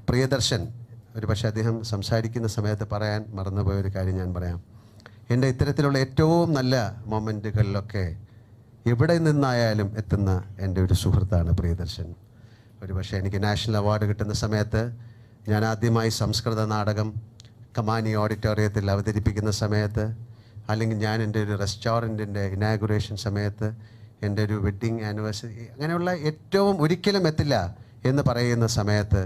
പ്രിയദർശൻ ഒരു പക്ഷേ അദ്ദേഹം സംസാരിക്കുന്ന സമയത്ത് പറയാൻ മറന്നുപോയൊരു കാര്യം ഞാൻ പറയാം. എൻ്റെ ഇത്തരത്തിലുള്ള ഏറ്റവും നല്ല മൊമെൻറ്റുകളിലൊക്കെ എവിടെ നിന്നായാലും എത്തുന്ന എൻ്റെ ഒരു സുഹൃത്താണ് പ്രിയദർശൻ. ഒരു പക്ഷേ എനിക്ക് നാഷണൽ അവാർഡ് കിട്ടുന്ന സമയത്ത് ഞാൻ ആദ്യമായി സംസ്കൃത നാടകം കമാനി ഓഡിറ്റോറിയത്തിൽ അവതരിപ്പിക്കുന്ന സമയത്ത്, അല്ലെങ്കിൽ ഞാൻ എൻ്റെ ഒരു റെസ്റ്റോറൻറ്റിൻ്റെ ഇനാഗുറേഷൻ സമയത്ത്, എൻ്റെ ഒരു വെഡ്ഡിങ് ആനിവേഴ്സറി, അങ്ങനെയുള്ള ഏറ്റവും ഒരിക്കലും എത്തില്ല എന്ന് പറയുന്ന സമയത്ത്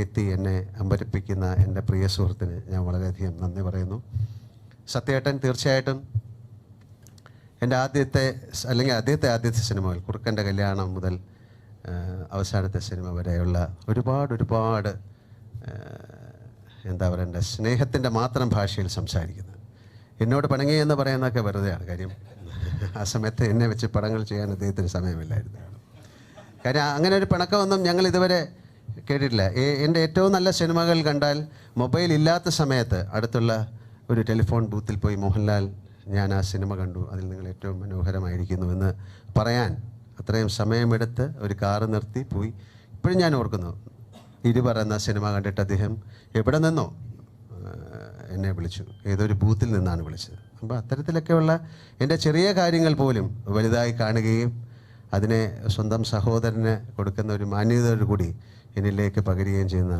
എത്തി എന്നെ അമ്പരിപ്പിക്കുന്ന എൻ്റെ പ്രിയ സുഹൃത്തിന് ഞാൻ വളരെയധികം നന്ദി പറയുന്നു. സത്യേട്ടൻ തീർച്ചയായിട്ടും എൻ്റെ ആദ്യത്തെ സിനിമകൾ, കുറുക്കൻ്റെ കല്യാണം മുതൽ അവസാനത്തെ സിനിമ വരെയുള്ള ഒരുപാട് എന്താ പറയണ്ടേ, സ്നേഹത്തിൻ്റെ മാത്രം ഭാഷയിൽ സംസാരിക്കുന്നത്. എന്നോട് പിണങ്ങി എന്ന് പറയുന്നതൊക്കെ വെറുതെയാണ്. കാര്യം ആ സമയത്ത് എന്നെ വെച്ച് പടങ്ങൾ ചെയ്യാൻ അദ്ദേഹത്തിന് സമയമില്ലായിരുന്നു. കാര്യം അങ്ങനെ ഒരു പിണക്കമൊന്നും ഞങ്ങൾ ഇതുവരെ കേട്ടിട്ടില്ല. എൻ്റെ ഏറ്റവും നല്ല സിനിമകൾ കണ്ടാൽ മൊബൈൽ ഇല്ലാത്ത സമയത്ത് അടുത്തുള്ള ഒരു ടെലിഫോൺ ബൂത്തിൽ പോയി മോഹൻലാൽ, ഞാൻ ആ സിനിമ കണ്ടു, അതിൽ നിങ്ങൾ ഏറ്റവും മനോഹരമായിരിക്കുന്നു എന്ന് പറയാൻ അത്രയും സമയമെടുത്ത് ഒരു കാറ് നിർത്തി പോയി. ഇപ്പോഴും ഞാൻ ഓർക്കുന്നു, ഇരുപറ എന്ന സിനിമ കണ്ടിട്ട് അദ്ദേഹം എവിടെ നിന്നോ എന്നെ വിളിച്ചു, ഏതൊരു ബൂത്തിൽ നിന്നാണ് വിളിച്ചത്. അപ്പോൾ അത്തരത്തിലൊക്കെയുള്ള എൻ്റെ ചെറിയ കാര്യങ്ങൾ പോലും വലുതായി കാണുകയും അതിനെ സ്വന്തം സഹോദരന് കൊടുക്കുന്ന ഒരു മാന്യതയോടുകൂടി എന്നിലേക്ക് പകരുകയും ചെയ്യുന്ന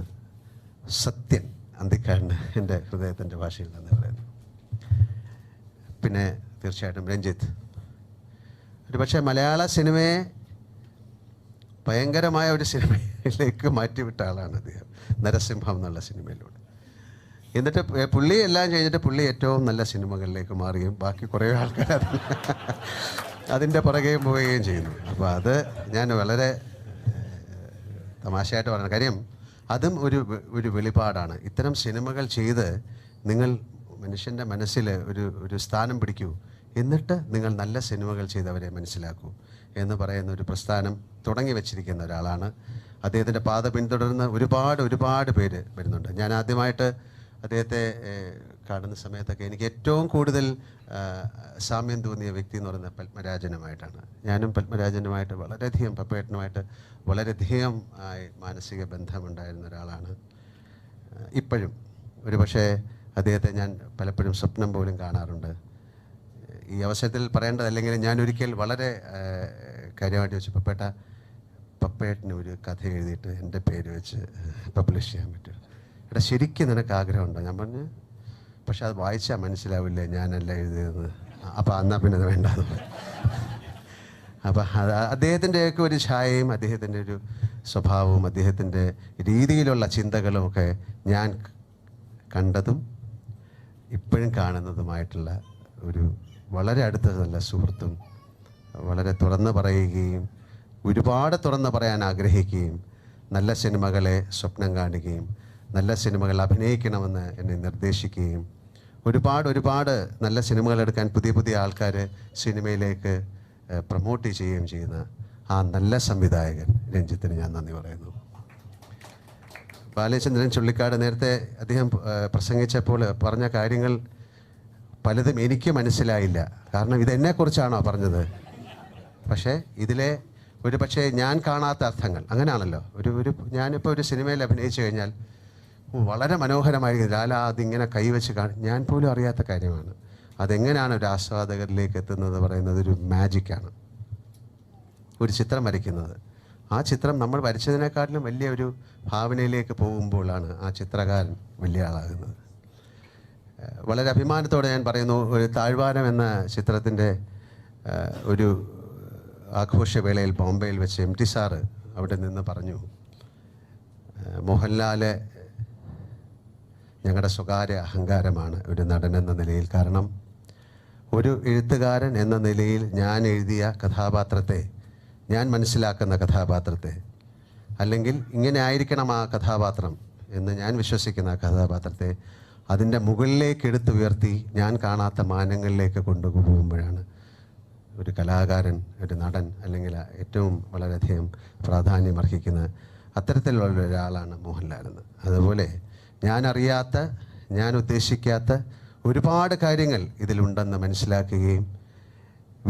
സത്യൻ അന്തിക്കാടിന് എൻ്റെ ഹൃദയത്തിൻ്റെ ഭാഷയിൽ നിന്ന് പറയുന്നു. പിന്നെ തീർച്ചയായിട്ടും രഞ്ജിത്ത്, ഒരു പക്ഷേ മലയാള സിനിമയെ ഭയങ്കരമായ ഒരു സിനിമയിലേക്ക് മാറ്റിവിട്ട ആളാണ് അദ്ദേഹം, നരസിംഹം എന്നുള്ള സിനിമയിലൂടെ. എന്നിട്ട് പുള്ളി എല്ലാം കഴിഞ്ഞിട്ട് പുള്ളി ഏറ്റവും നല്ല സിനിമകളിലേക്ക് മാറുകയും ബാക്കി കുറേ ആൾക്കാർ അതിൻ്റെ പുറകെയും പോവുകയും ചെയ്യുന്നു. അപ്പോൾ അത് ഞാൻ വളരെ തമാശയായിട്ട് പറയുന്ന കാര്യം, അതും ഒരു വെളിപാടാണ്. ഇത്തരം സിനിമകൾ ചെയ്ത് നിങ്ങൾ മനുഷ്യൻ്റെ മനസ്സിൽ ഒരു സ്ഥാനം പിടിക്കൂ, എന്നിട്ട് നിങ്ങൾ നല്ല സിനിമകൾ ചെയ്തവരെ മനസ്സിലാക്കൂ എന്ന് പറയുന്ന ഒരു പ്രസ്ഥാനം തുടങ്ങി വച്ചിരിക്കുന്ന ഒരാളാണ്. അദ്ദേഹത്തിൻ്റെ പാത പിന്തുടർന്ന് ഒരുപാട് പേര് വരുന്നുണ്ട്. ഞാൻ ആദ്യമായിട്ട് അദ്ദേഹത്തെ കാണുന്ന സമയത്തൊക്കെ എനിക്ക് ഏറ്റവും കൂടുതൽ സാമ്യം തോന്നിയ വ്യക്തി എന്ന് പറയുന്നത് പത്മരാജനുമായിട്ടാണ്. ഞാനും പത്മരാജനുമായിട്ട് വളരെയധികം, പപ്പേട്ടനുമായിട്ട് വളരെയധികം മാനസിക ബന്ധമുണ്ടായിരുന്ന ഒരാളാണ്. ഇപ്പോഴും ഒരു പക്ഷേ അദ്ദേഹത്തെ ഞാൻ പലപ്പോഴും സ്വപ്നം പോലും കാണാറുണ്ട്. ഈ അവസരത്തിൽ പറയേണ്ടതല്ലെങ്കിൽ ഞാൻ ഒരിക്കൽ വളരെ കാര്യമായിട്ട് വെച്ചു, പപ്പേട്ടന് ഒരു കഥ എഴുതിയിട്ട് എൻ്റെ പേര് വെച്ച് പബ്ലിഷ് ചെയ്യാൻ പറ്റും. എടാ, ശരിക്കും നിനക്ക് ആഗ്രഹമുണ്ടോ? ഞാൻ പറഞ്ഞു, പക്ഷെ അത് വായിച്ചാൽ മനസ്സിലാവില്ലേ ഞാനല്ല എഴുതിയതെന്ന്. അപ്പോൾ എന്നാൽ പിന്നെ അത് വേണ്ടെന്ന് പറഞ്ഞു. അപ്പോൾ അദ്ദേഹത്തിൻ്റെയൊക്കെ ഒരു ഛായയും അദ്ദേഹത്തിൻ്റെ ഒരു സ്വഭാവവും അദ്ദേഹത്തിൻ്റെ രീതിയിലുള്ള ചിന്തകളുമൊക്കെ ഞാൻ കണ്ടതും ഇപ്പോഴും കാണുന്നതുമായിട്ടുള്ള ഒരു വളരെ അടുത്ത നല്ല സുഹൃത്തും, വളരെ തുറന്ന് പറയുകയും ഒരുപാട് തുറന്ന് പറയാൻ ആഗ്രഹിക്കുകയും നല്ല സിനിമകളെ സ്വപ്നം കാണുകയും നല്ല സിനിമകൾ അഭിനയിക്കണമെന്ന് എന്നെ നിർദ്ദേശിക്കുകയും ഒരുപാട് നല്ല സിനിമകൾ എടുക്കാൻ പുതിയ ആൾക്കാർ സിനിമയിലേക്ക് പ്രൊമോട്ട് ചെയ്യുകയും ചെയ്യുന്ന ആ നല്ല സംവിധായകൻ രഞ്ജിത്തിന് ഞാൻ നന്ദി പറയുന്നു. ബാലചന്ദ്രൻ ചുള്ളിക്കാട് നേരത്തെ അദ്ദേഹം പ്രസംഗിച്ചപ്പോൾ പറഞ്ഞ കാര്യങ്ങൾ പലതും എനിക്ക് മനസ്സിലായില്ല. കാരണം ഇതെന്നെക്കുറിച്ചാണോ പറഞ്ഞത്? പക്ഷേ ഇതിലെ ഒരു പക്ഷേ ഞാൻ കാണാത്ത അർത്ഥങ്ങൾ അങ്ങനെയാണല്ലോ. ഞാനിപ്പോൾ ഒരു സിനിമയിൽ അഭിനയിച്ചു കഴിഞ്ഞാൽ വളരെ മനോഹരമായിരിക്കും, ലാല അതിങ്ങനെ കൈവച്ച് ഞാൻ പോലും അറിയാത്ത കാര്യമാണ്. അതെങ്ങനെയാണ് ഒരു ആസ്വാദകരിലേക്ക് എത്തുന്നത് പറയുന്നത് ഒരു മാജിക്കാണ്. ഒരു ചിത്രം വരയ്ക്കുന്നത്, ആ ചിത്രം നമ്മൾ വരച്ചതിനേക്കാട്ടിലും വലിയ ഒരു ഭാവനയിലേക്ക് പോകുമ്പോഴാണ് ആ ചിത്രകാരൻ വലിയ ആളാകുന്നത്. വളരെ അഭിമാനത്തോടെ ഞാൻ പറയുന്നു, ഒരു താഴ്വാരം എന്ന ചിത്രത്തിൻ്റെ ഒരു ആഘോഷവേളയിൽ ബോംബെയിൽ വെച്ച് MT സാറ് അവിടെ നിന്ന് പറഞ്ഞു, മോഹൻലാല് ഞങ്ങളുടെ സ്വകാര്യ അഹങ്കാരമാണ് ഒരു നടൻ എന്ന നിലയിൽ. കാരണം ഒരു എഴുത്തുകാരൻ എന്ന നിലയിൽ ഞാൻ എഴുതിയ കഥാപാത്രത്തെ, ഞാൻ മനസ്സിലാക്കുന്ന കഥാപാത്രത്തെ, അല്ലെങ്കിൽ ഇങ്ങനെ ആയിരിക്കണം ആ കഥാപാത്രം എന്ന് ഞാൻ വിശ്വസിക്കുന്ന ആ കഥാപാത്രത്തെ അതിൻ്റെ മുകളിലേക്ക് എടുത്തുയർത്തി ഞാൻ കാണാത്ത മാനങ്ങളിലേക്ക് കൊണ്ടുപോകുമ്പോഴാണ് ഒരു കലാകാരൻ, ഒരു നടൻ, അല്ലെങ്കിൽ ഏറ്റവും വളരെയധികം പ്രാധാന്യം അർഹിക്കുന്ന അത്തരത്തിലുള്ള ഒരാളാണ് മോഹൻലാലെന്ന്. അതുപോലെ ഞാൻ അറിയാത്ത, ഞാൻ ഉദ്ദേശിക്കാത്ത ഒരുപാട് കാര്യങ്ങൾ ഇതിലുണ്ടെന്ന് മനസ്സിലാക്കുകയും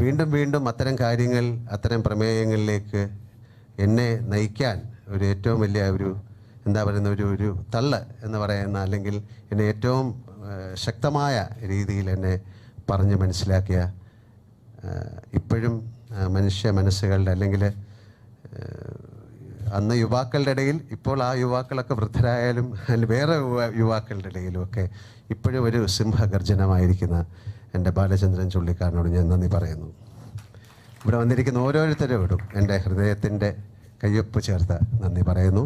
വീണ്ടും അത്തരം കാര്യങ്ങൾ, അത്തരം പ്രമേയങ്ങളിലേക്ക് എന്നെ നയിക്കാൻ ഒരു ഏറ്റവും വലിയ ഒരു എന്താ പറയുന്ന ഒരു തള്ള് എന്ന് പറയുന്ന, അല്ലെങ്കിൽ എന്നെ ഏറ്റവും ശക്തമായ രീതിയിൽ എന്നെ പറഞ്ഞ് മനസ്സിലാക്കിയ, ഇപ്പോഴും മനുഷ്യ മനസ്സുകളുടെ, അല്ലെങ്കിൽ അന്ന് യുവാക്കളുടെ ഇടയിൽ, ഇപ്പോൾ ആ യുവാക്കളൊക്കെ വൃദ്ധരായാലും അല്ലെങ്കിൽ വേറെ യുവാക്കളുടെ ഇടയിലും ഒക്കെ ഇപ്പോഴും ഒരു സിംഹഗർജനമായിരിക്കുന്ന എൻ്റെ ബാലചന്ദ്രൻ ചുള്ളിക്കാരനോട് ഞാൻ നന്ദി പറയുന്നു. ഇവിടെ വന്നിരിക്കുന്ന ഓരോരുത്തരോടും എൻ്റെ ഹൃദയത്തിൻ്റെ കയ്യൊപ്പ് ചേർത്ത് നന്ദി പറയുന്നു.